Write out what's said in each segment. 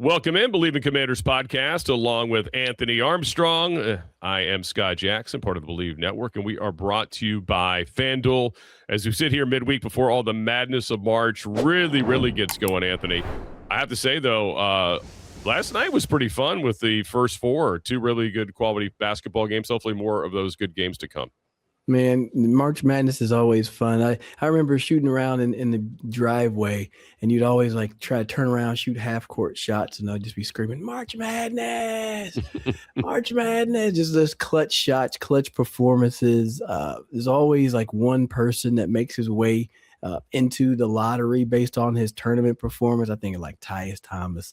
Welcome in, Bleav in Commanders podcast, along with Anthony Armstrong. I am Scott Jackson, part of the Bleav Network, and we are brought to you by FanDuel. As we sit here midweek before all the madness of March really gets going, Anthony. I have to say, though, last night was pretty fun with the first four. Two really good quality basketball games. Hopefully more of those good games to come. Man, March Madness is always fun. I remember shooting around in the driveway, and you'd always like try to turn around, shoot half-court shots, and I'd just be screaming, March Madness! March Madness! Just those clutch shots, clutch performances. There's always like one person that makes his way into the lottery based on his tournament performance. I think like Tyus Thomas,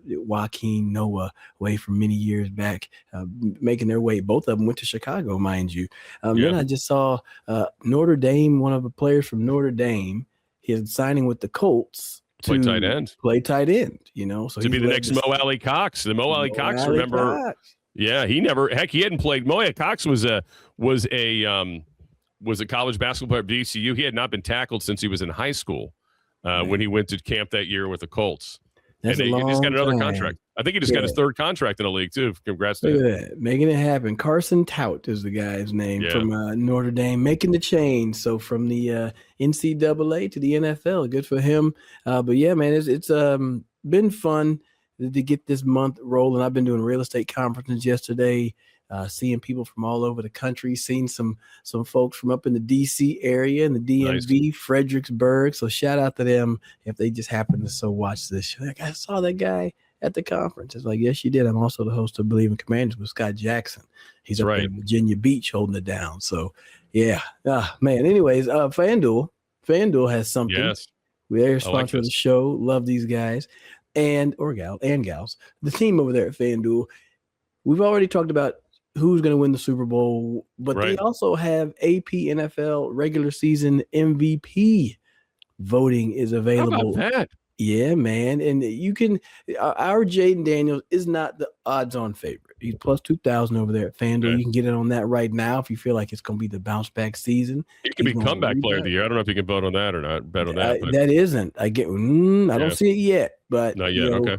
Joaquin Noah, way from many years back, making their way. Both of them went to Chicago, mind you. Then I just saw Notre Dame, one of the players from Notre Dame, he's signing with the Colts. Play tight end, you know. So to be the next Mo Alley Cox. The Mo Alley Cox, remember? Cox. Yeah, he hadn't played. Mo Alley Cox was a college basketball player at VCU. He had not been tackled since he was in high school when he went to camp that year with the Colts. That's and he just got another time. Contract. I think he just got his third contract in the league, too. Congrats to him. Making it happen. Carson Tout is the guy's name from Notre Dame, making the change. So from the NCAA to the NFL, good for him. But, yeah, man, it's been fun to get this month rolling. I've been doing real estate conferences yesterday. Seeing people from all over the country, seeing some folks from up in the D.C. area and the DMV, Fredericksburg. So shout out to them if they just happen to so watch this. Like, I saw that guy at the conference. It's like, yes, you did. I'm also the host of Bleav in Commanders with Scott Jackson. He's up in Virginia Beach holding it down. So, yeah. Man, anyways, FanDuel has something. Yes. They're a sponsor of the show. Love these guys or gals. The team over there at FanDuel. We've already talked about who's going to win the Super Bowl, but they also have AP NFL regular season MVP voting is available. How about that? Yeah, man. And you can, our Jaden Daniels is not the odds-on favorite. He's plus 2,000 over there at FanDuel. Okay. You can get it on that right now if you feel like it's going to be the bounce back season. He can be comeback player of the year. I don't know if you can vote on that or not. Bet on that. That isn't. I don't see it yet, but not yet. Okay.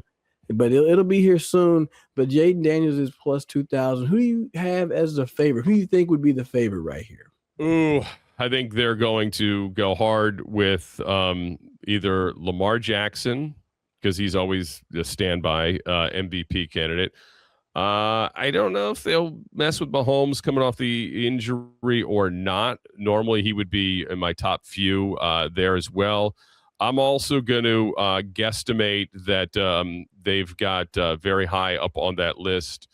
But it'll be here soon. But Jaden Daniels is plus 2,000. Who do you have as the favorite? Who do you think would be the favorite right here? Ooh, I think they're going to go hard with either Lamar Jackson, because he's always the standby MVP candidate. I don't know if they'll mess with Mahomes coming off the injury or not. Normally, he would be in my top few there as well. I'm also going to guesstimate that they've got very high up on that list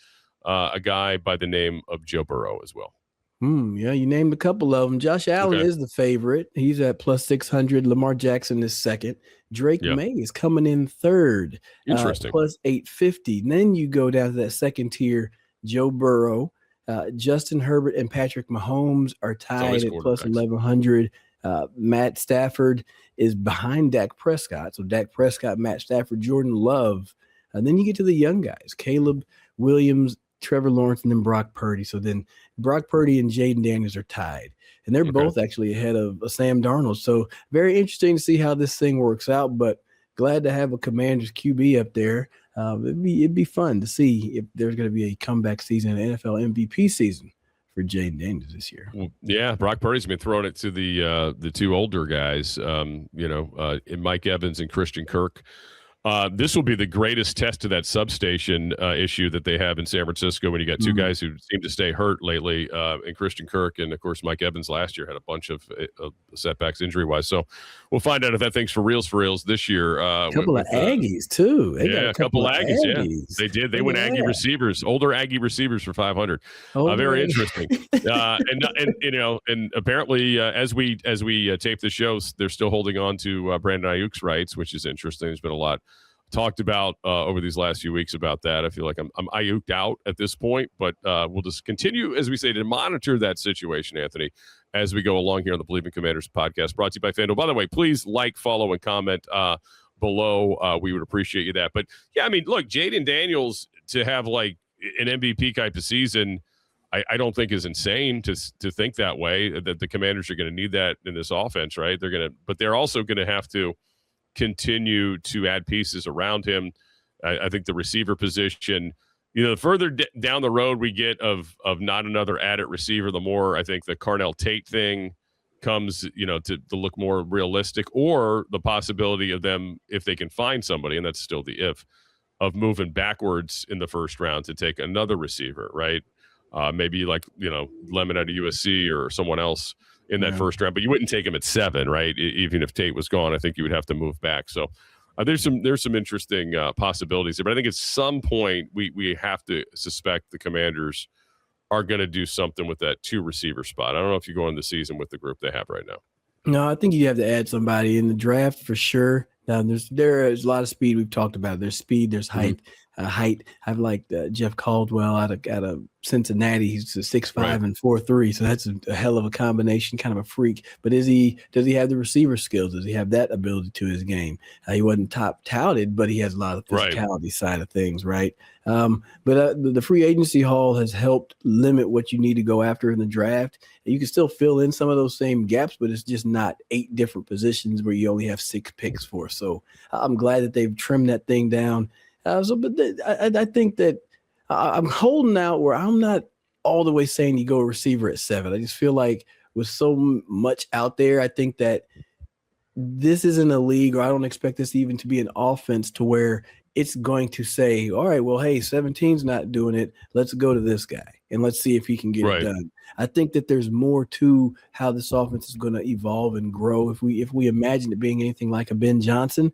a guy by the name of Joe Burrow as well. Yeah, you named a couple of them. Josh Allen is the favorite. He's at plus 600. Lamar Jackson is second. Drake May is coming in third. Interesting. Plus 850. And then you go down to that second tier. Joe Burrow, Justin Herbert, and Patrick Mahomes are tied at plus 1,100. Matt Stafford is behind Dak Prescott. So Dak Prescott, Matt Stafford, Jordan Love. And then you get to the young guys, Caleb Williams, Trevor Lawrence, and then Brock Purdy. So then Brock Purdy and Jaden Daniels are tied. And they're both actually ahead of Sam Darnold. So very interesting to see how this thing works out, but glad to have a Commanders QB up there. It'd be fun to see if there's going to be a comeback season, an NFL MVP season for Jaden Daniels this year. Well, yeah, Brock Purdy's been throwing it to the two older guys, Mike Evans and Christian Kirk. This will be the greatest test of that substation issue that they have in San Francisco when you got two guys who seem to stay hurt lately, and Christian Kirk and, of course, Mike Evans last year had a bunch of setbacks injury-wise. So we'll find out if that thing's for reals this year. A couple of Aggies, too. A couple of Aggies, yeah. They did. They went Aggie receivers, older Aggie receivers for 500. Very interesting. And apparently, as we tape the shows, they're still holding on to Brandon Ayuk's rights, which is interesting. There's been a lot talked about over these last few weeks about that. I feel like I'm Ayuked out at this point, but we'll just continue, as we say, to monitor that situation, Anthony, as we go along here on the Bleav in Commanders podcast, brought to you by FanDuel. By the way, please like, follow, and comment below. We would appreciate you that. But yeah, I mean, look, Jaden Daniels to have like an MVP type of season, I don't think is insane to think that way, that the Commanders are going to need that in this offense, right? But they're also going to have to continue to add pieces around him. I think the receiver position, the further down the road we get of not another added receiver, the more I think the Carnell Tate thing comes, to look more realistic, or the possibility of them, if they can find somebody, and that's still the if, of moving backwards in the first round to take another receiver, right? Maybe like, Lemon out of USC or someone else in that first round, but you wouldn't take him at 7, right? Even if Tate was gone, I think you would have to move back. So there's some interesting possibilities there, but I think at some point we have to suspect the Commanders are going to do something with that 2 receiver spot. I don't know if you go into the season with the group they have right now. No, I think you have to add somebody in the draft for sure. Now, there is a lot of speed we've talked about. There's speed, there's height. I've liked Jeff Caldwell out of Cincinnati. He's 6'5" and 4'3", so that's a hell of a combination, kind of a freak. But does he have the receiver skills? Does he have that ability to his game? He wasn't top touted, but he has a lot of physicality side of things, right? But the free agency haul has helped limit what you need to go after in the draft. You can still fill in some of those same gaps, but it's just not 8 different positions where you only have 6 picks for. So I'm glad that they've trimmed that thing down. I think that I'm holding out where I'm not all the way saying you go receiver at 7. I just feel like with so much out there, I think that this isn't a league, or I don't expect this even to be an offense to where it's going to say, all right, well, hey, 17's not doing it. Let's go to this guy and let's see if he can get it done. I think that there's more to how this offense is going to evolve and grow. If we imagine it being anything like a Ben Johnson,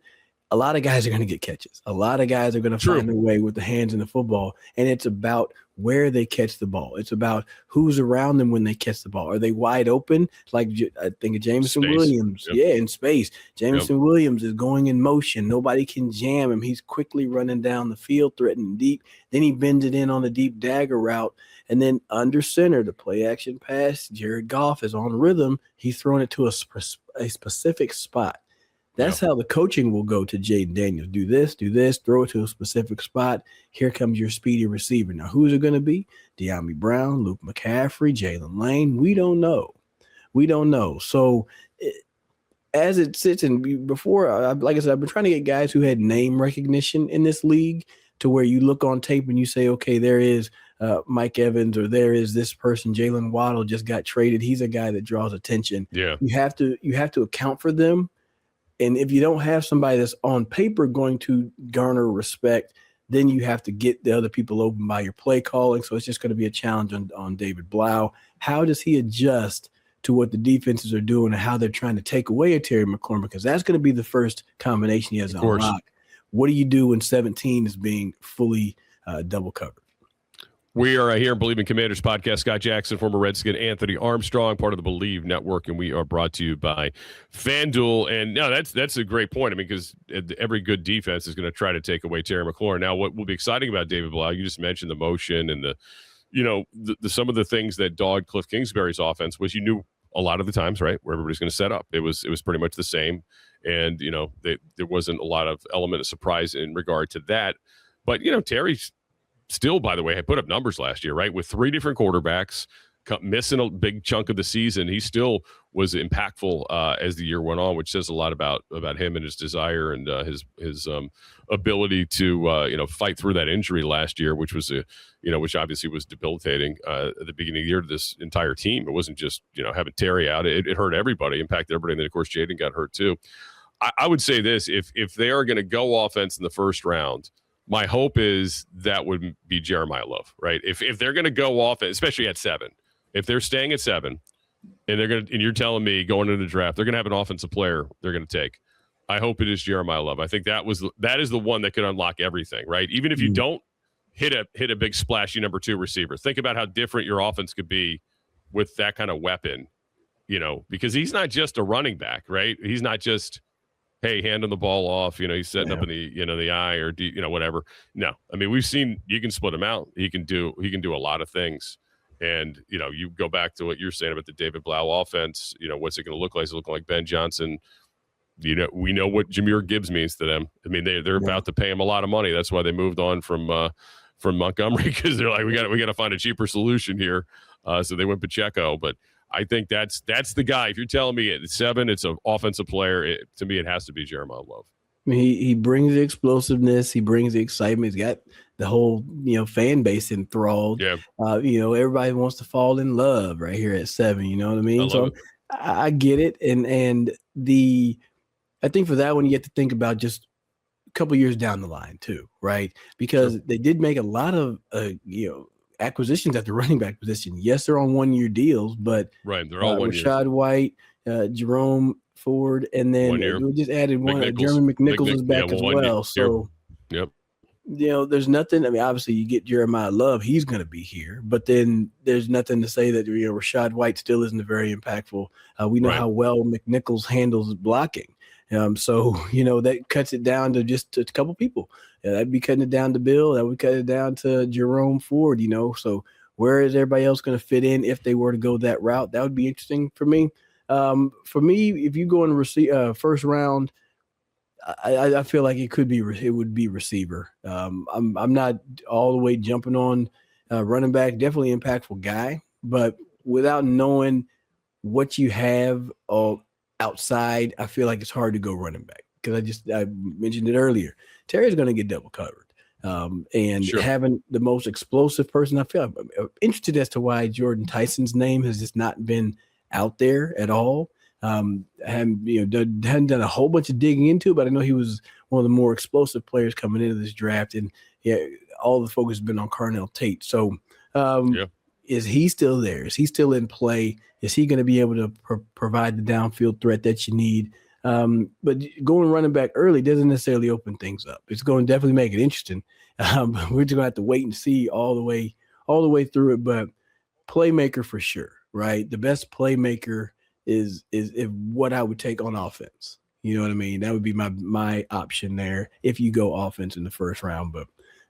a lot of guys are going to get catches. A lot of guys are going to find their way with the hands in the football, and it's about where they catch the ball. It's about who's around them when they catch the ball. Are they wide open? Like I think of Jameson Williams. Yeah, in space. Jameson Williams is going in motion. Nobody can jam him. He's quickly running down the field, threatening deep. Then he bends it in on the deep dagger route. And then under center, the play action pass, Jared Goff is on rhythm. He's throwing it to a specific spot. That's how the coaching will go to Jaden Daniels. Do this, throw it to a specific spot. Here comes your speedy receiver. Now, who's it going to be? De'Ami Brown, Luke McCaffrey, Jalen Lane? We don't know. So as it sits, and before, like I said, I've been trying to get guys who had name recognition in this league to where you look on tape and you say, okay, there is Mike Evans, or there is this person, Jalen Waddle just got traded. He's a guy that draws attention. Yeah. You have to account for them. And if you don't have somebody that's on paper going to garner respect, then you have to get the other people open by your play calling. So it's just going to be a challenge on David Bleav. How does he adjust to what the defenses are doing and how they're trying to take away a Terry McLaurin? Because that's going to be the first combination he has to unlock. What do you do when 17 is being fully double covered? We are here in Bleav in Commanders podcast. Scott Jackson, former Redskin Anthony Armstrong, part of the Bleav Network, and we are brought to you by FanDuel. And no, that's a great point. I mean, because every good defense is going to try to take away Terry McLaurin. Now, what will be exciting about David Bleav, you just mentioned the motion and the some of the things that dogged Cliff Kingsbury's offense was, you knew a lot of the times, right, where everybody's going to set up. It was pretty much the same, and there wasn't a lot of element of surprise in regard to that. But Terry's still, by the way, had put up numbers last year, right? With 3 different quarterbacks, missing a big chunk of the season. He still was impactful as the year went on, which says a lot about him and his desire and his ability to fight through that injury last year, which was which obviously was debilitating at the beginning of the year to this entire team. It wasn't just having Terry out; it hurt everybody, impacted everybody. And then of course Jaden got hurt too. I would say this: if they are going to go offense in the first round, my hope is that would be Jeremiyah Love, right? If they're going to go off, especially at 7, if they're staying at 7, and you're telling me going into the draft they're going to have an offensive player they're going to take, I hope it is Jeremiyah Love. I think that is the one that could unlock everything, right? Even if you don't hit a big splashy number 2 receiver, think about how different your offense could be with that kind of weapon, because he's not just a running back, right? He's not just, hey, handing the ball off, he's setting up in the eye or whatever. No, I mean, we've seen you can split him out. He can do a lot of things. And, you go back to what you're saying about the David Bleav offense, what's it going to look like? It's looking like Ben Johnson. We know what Jahmyr Gibbs means to them. I mean, they're about to pay him a lot of money. That's why they moved on from Montgomery, because they're like, we got to find a cheaper solution here. So they went Pacheco, but I think that's the guy. If you're telling me at 7, it's an offensive player, to me, it has to be Jeremiyah Love. He brings the explosiveness. He brings the excitement. He's got the whole fan base enthralled. Yeah. Everybody wants to fall in love right here at 7. You know what I mean? So I get it, and I think for that one you have to think about just a couple years down the line too, right? Because they did make a lot of acquisitions at the running back position. Yes, they're on 1-year deals, but they're all 1 year. Rachaad White, Jerome Ford, and then we just added one. Jeremy McNichols is back as well. So, there's nothing. I mean, obviously, you get Jeremiyah Love; he's going to be here. But then there's nothing to say that Rachaad White still isn't very impactful. We know how well McNichols handles blocking. So that cuts it down to just a couple people. That'd be cutting it down to Bill. That would cut it down to Jerome Ford. So where is everybody else going to fit in if they were to go that route? That would be interesting for me. For me, if you go in first round, I feel like it would be receiver. I'm not all the way jumping on running back. Definitely impactful guy, but without knowing what you have outside, I feel like it's hard to go running back because I mentioned it earlier. Terry's going to get double covered. Having the most explosive person, I feel I'm interested as to why Jordan Tyson's name has just not been out there at all. Hadn't done a whole bunch of digging into it, but I know he was one of the more explosive players coming into this draft, and all the focus has been on Carnell Tate. So, is he still there? Is he still in play? Is he going to be able to provide the downfield threat that you need? But going running back early doesn't necessarily open things up. It's going to definitely make it interesting. But we're just going to have to wait and see all the way through it. But playmaker for sure, right? The best playmaker is what I would take on offense. You know what I mean? That would be my option there if you go offense in the first round. But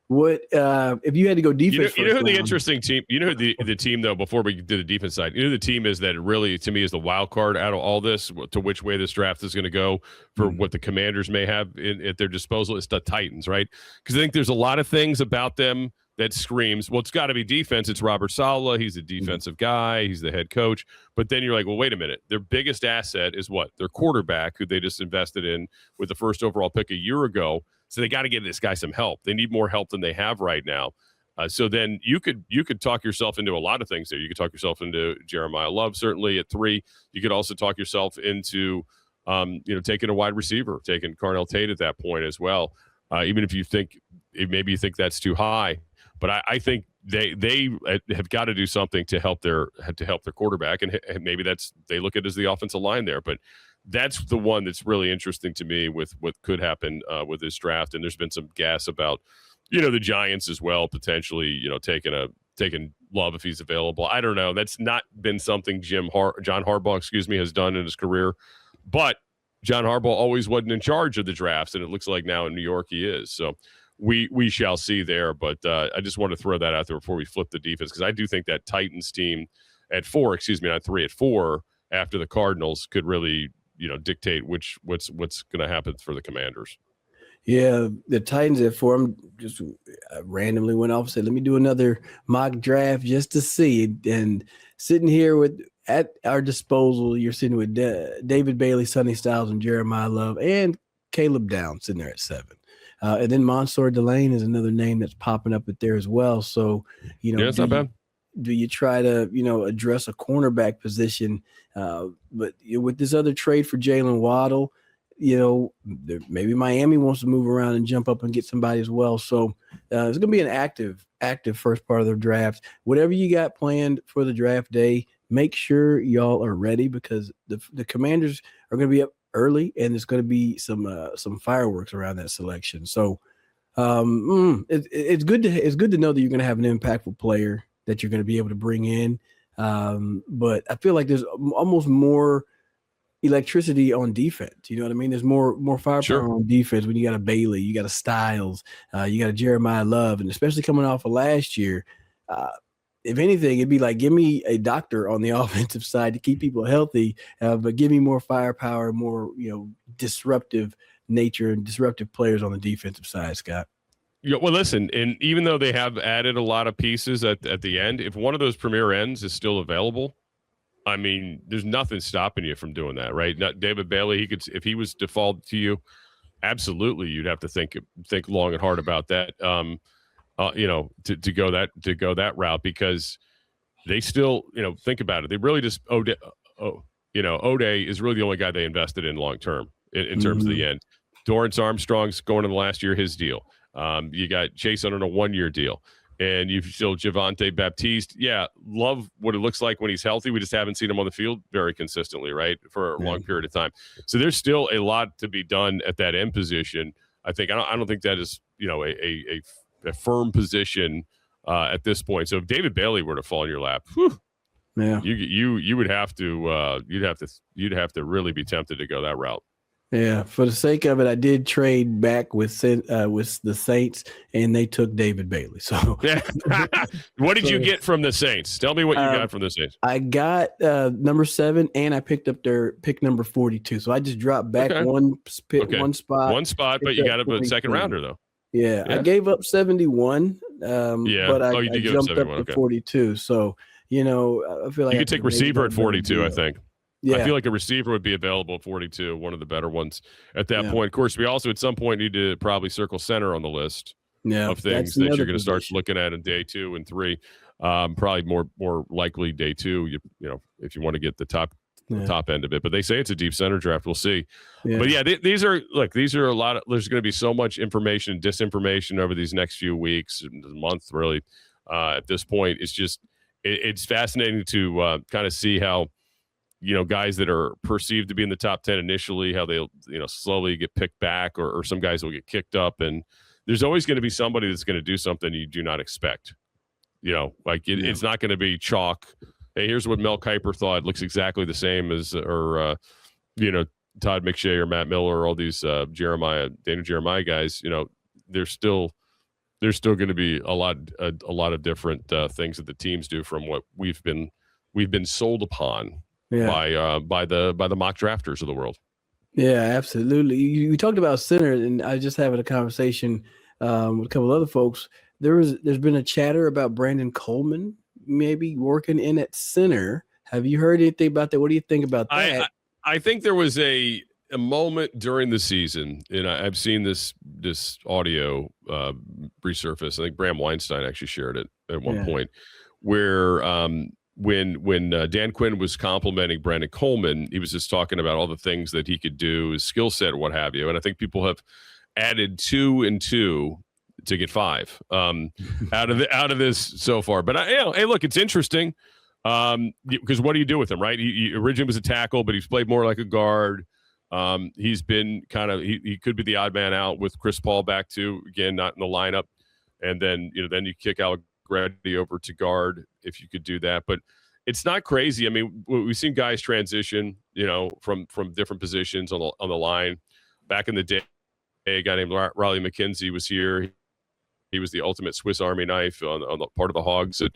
what if you had to go defense? You know who the interesting team? You know who the team though? Before we do the defense side, you know the team is that really to me is the wild card out of all this. To which way this draft is going to go for what the Commanders may have at their disposal. It's the Titans, right? Because I think there's a lot of things about them that screams, well, it's got to be defense. It's Robert Saleh. He's a defensive guy. He's the head coach. But then you're like, well, wait a minute. Their biggest asset is what? Their quarterback, who they just invested in with the first overall pick a year ago. So they got to give this guy some help. They need more help than they have right now. So then you could talk yourself into a lot of things there. You could talk yourself into Jeremiyah Love, certainly at 3. You could also talk yourself into, taking a wide receiver, taking Carnell Tate at that point as well. Even if you think maybe you think that's too high, but I think they have got to do something to help their quarterback, and maybe they look at it as the offensive line there, but. That's the one that's really interesting to me with what could happen with this draft. And there's been some gas about, the Giants as well, potentially, taking Love if he's available. I don't know. That's not been something John Harbaugh, has done in his career. But John Harbaugh always wasn't in charge of the drafts, and it looks like now in New York he is. So we shall see there. But I just want to throw that out there before we flip the defense, because I do think that Titans team at 4, not 3, at 4 after the Cardinals could really – dictate what's going to happen for the Commanders. Yeah, the Titans at 4. I'm just randomly went off and said, let me do another mock draft just to see. And sitting here at our disposal, you're sitting with David Bailey, Sonny Styles, and Jeremiyah Love, and Caleb Downs sitting there at 7. And then Mansour Delane is another name that's popping up at there as well. So, it's not bad. Do you try to, address a cornerback position? But with this other trade for Jalen Waddle, maybe Miami wants to move around and jump up and get somebody as well. So it's going to be an active first part of the draft. Whatever you got planned for the draft day, make sure y'all are ready, because the Commanders are going to be up early, and there's going to be some fireworks around that selection. So it's good to know that you're going to have an impactful player that you're going to be able to bring in. But I feel like there's almost more electricity on defense. You know what I mean? There's more firepower on defense when you got a Bailey, you got a Styles, you got a Jeremiyah Love, and especially coming off of last year, if anything, it'd be like, give me a doctor on the offensive side to keep people healthy, but give me more firepower, more, disruptive nature and disruptive players on the defensive side, Scott. Yeah, well, listen, and even though they have added a lot of pieces at the end, if one of those premier ends is still available, I mean, there's nothing stopping you from doing that, right? Not David Bailey, he could, if he was default to you, absolutely, you'd have to think long and hard about that. To go that route, because they still, think about it. They really just O'Day is really the only guy they invested in long term in terms of the end. Dorrance Armstrong's going in the last year, his deal. You got Chase on a 1-year deal. And you've still Javonte Baptiste. Yeah, love what it looks like when he's healthy. We just haven't seen him on the field very consistently, right, for a long period of time. So there's still a lot to be done at that end position. I don't think that is, a firm position at this point. So if David Bailey were to fall in your lap, you would have to you'd have to really be tempted to go that route. Yeah, for the sake of it, I did trade back with the Saints, and they took David Bailey. So, what did you get from the Saints? Tell me what you got from the Saints. I got number 7, and I picked up their pick number 42. So I just dropped back one spot, but you got a second rounder though. Yeah, I gave up 71. But I jumped up to 42. So I feel like you could take receiver at 42. I think. Yeah. I feel like a receiver would be available at 42, one of the better ones at that point. Of course, we also at some point need to probably circle center on the list of things that you're going to start looking at in day 2 and 3. Probably more likely day 2. If you want to get the top end of it. But they say it's a deep center draft. We'll see. Yeah. But these are a lot of. There's going to be so much information and disinformation over these next few weeks, month really. At this point, it's fascinating to kind of see how. Guys that are perceived to be in the top 10 initially, how they'll, slowly get picked back or some guys will get kicked up. And there's always going to be somebody that's going to do something you do not expect. It's not going to be chalk. Hey, here's what Mel Kiper thought. Looks exactly the same as, Todd McShay or Matt Miller or all these Daniel Jeremiah guys. There's still going to be a lot of different things that the teams do from what we've been sold upon. By the mock drafters of the world. Yeah, absolutely. You talked about center, and I was just having a conversation with a couple other folks. There's been a chatter about Brandon Coleman maybe working in at center. Have you heard anything about that? What do you think about that? I think there was a moment during the season, and I've seen this audio resurface. I think Bram Weinstein actually shared it at one point, where when Dan Quinn was complimenting Brandon Coleman, he was just talking about all the things that he could do, his skill set, what have you. And I think people have added 2 and 2 to get 5 out of this so far. But hey, look, it's interesting because what do you do with him, right? He originally was a tackle, but he's played more like a guard. He's been he could be the odd man out with Chris Paul back to, again, not in the lineup. And then, then you kick out Grady over to guard if you could do that, but it's not crazy. I mean, we've seen guys transition, from different positions on the line. Back in the day, a guy named Riley McKenzie was here. He was the ultimate Swiss Army knife on the part of the Hogs. That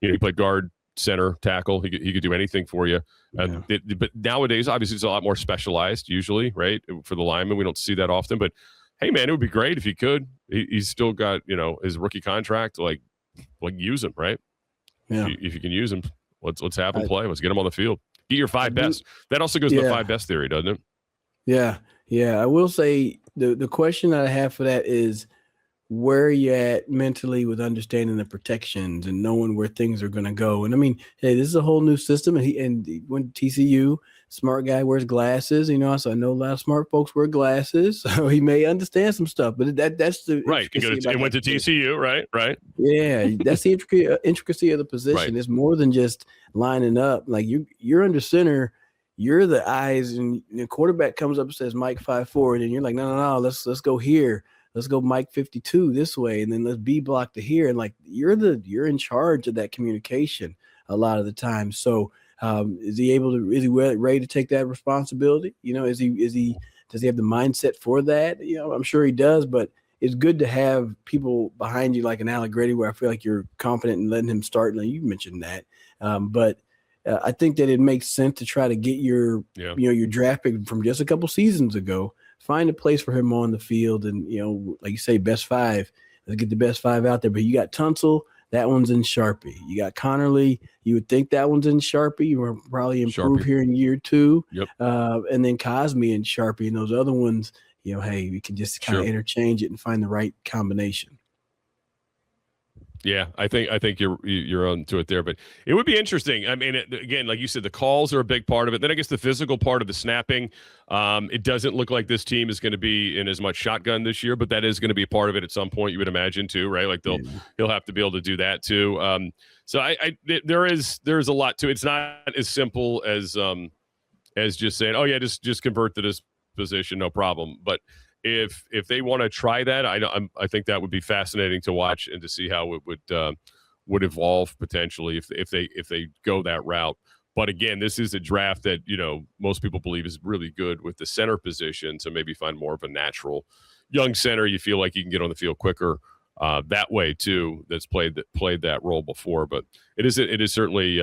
he played guard, center, tackle. He could do anything for you. But nowadays, obviously, it's a lot more specialized. Usually, right, for the lineman, we don't see that often. But hey, man, it would be great if he could. He's still got his rookie contract. Use him, right? Yeah. If you can use him, let's have him play. Let's get him on the field. Get your 5 best. That also goes to the 5 best theory, doesn't it? Yeah. I will say the question that I have for that is where are you at mentally with understanding the protections and knowing where things are going to go. And I mean, hey, this is a whole new system. And he went to TCU, smart guy, wears glasses. So I know a lot of smart folks wear glasses, so he may understand some stuff. But that's the right. It went to TCU, right? Yeah, that's the intricacy of the position. Right. It's more than just lining up. Like you're under center. You're the eyes, and the quarterback comes up and says Mike 5-4, and you're like, no, let's go here. Let's go Mike 52 this way, and then let's B block to here. And you're in charge of that communication a lot of the time. So is he ready to take that responsibility? Does he have the mindset for that? I'm sure he does, but it's good to have people behind you like an Alec Grady, where I feel like you're confident in letting him start. And you mentioned that, but I think that it makes sense to try to get your draft pick from just a couple seasons ago. Find a place for him on the field, and like you say, best 5. Let's get the best 5 out there. But you got Tunsil, that one's in Sharpie. You got Connerly, you would think that one's in Sharpie. You will probably improve here in year 2. Yep. And then Cosme and Sharpie, and those other ones, hey, we can just kind of interchange it and find the right combination. Yeah, I think you're on to it there, but it would be interesting. I mean, again, like you said, the calls are a big part of it. Then I guess the physical part of the snapping. It doesn't look like this team is going to be in as much shotgun this year, but that is going to be a part of it at some point. You would imagine too, right? Like he'll have to be able to do that too. So there's a lot to it. It's not as simple as just saying, oh yeah, just convert to this position, no problem. But if they want to try that, I think that would be fascinating to watch and to see how it would evolve potentially if they go that route. But again, this is a draft that most people Bleav is really good with the center position. So maybe find more of a natural young center you feel like you can get on the field quicker that way too. That's played that role before. But it is certainly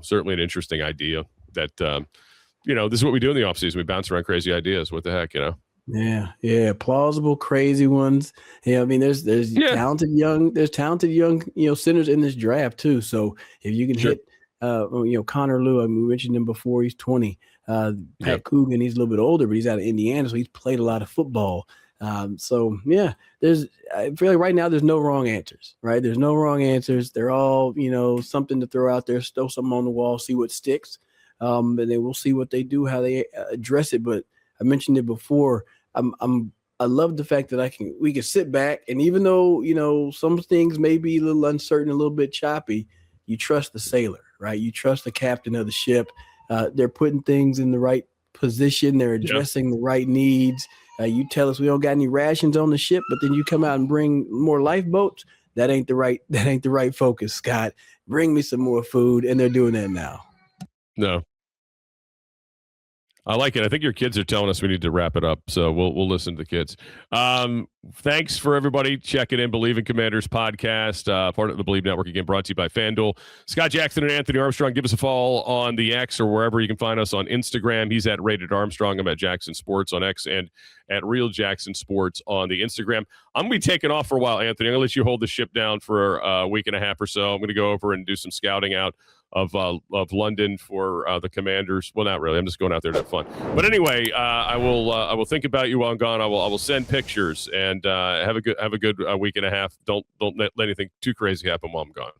certainly an interesting idea that this is what we do in the offseason. We bounce around crazy ideas. What the heck, Yeah, plausible, crazy ones. Yeah, I mean, there's talented young centers in this draft too. So if you can hit, Connor Lew, I mean, we mentioned him before. He's 20. Pat Coogan, he's a little bit older, but he's out of Indiana, so he's played a lot of football. So yeah, I feel like right now there's no wrong answers, right? There's no wrong answers. They're all something to throw out there, throw something on the wall, see what sticks, and then we'll see what they do, how they address it. But I mentioned it before. I love the fact that we can sit back, and even though some things may be a little uncertain, a little bit choppy, you trust the sailor, right? You trust the captain of the ship. They're putting things in the right position. They're addressing the right needs. You tell us we don't got any rations on the ship, but then you come out and bring more lifeboats. That ain't the right focus, Scott. Bring me some more food, and they're doing that now. No. I like it. I think your kids are telling us we need to wrap it up, so we'll listen to the kids. Thanks for everybody checking in. Bleav in Commanders podcast, part of the Bleav Network, again, brought to you by FanDuel. Scott Jackson and Anthony Armstrong, give us a follow on the X or wherever you can find us on Instagram. He's at Rated Armstrong. I'm at Jackson Sports on X and at Real Jackson Sports on the Instagram. I'm going to be taking off for a while, Anthony. I'm going to let you hold the ship down for a week and a half or so. I'm going to go over and do some scouting out of London for the Commanders. Well, not really. I'm just going out there to have fun. But anyway, I will think about you while I'm gone. I will send pictures and have a good week and a half. Don't let anything too crazy happen while I'm gone.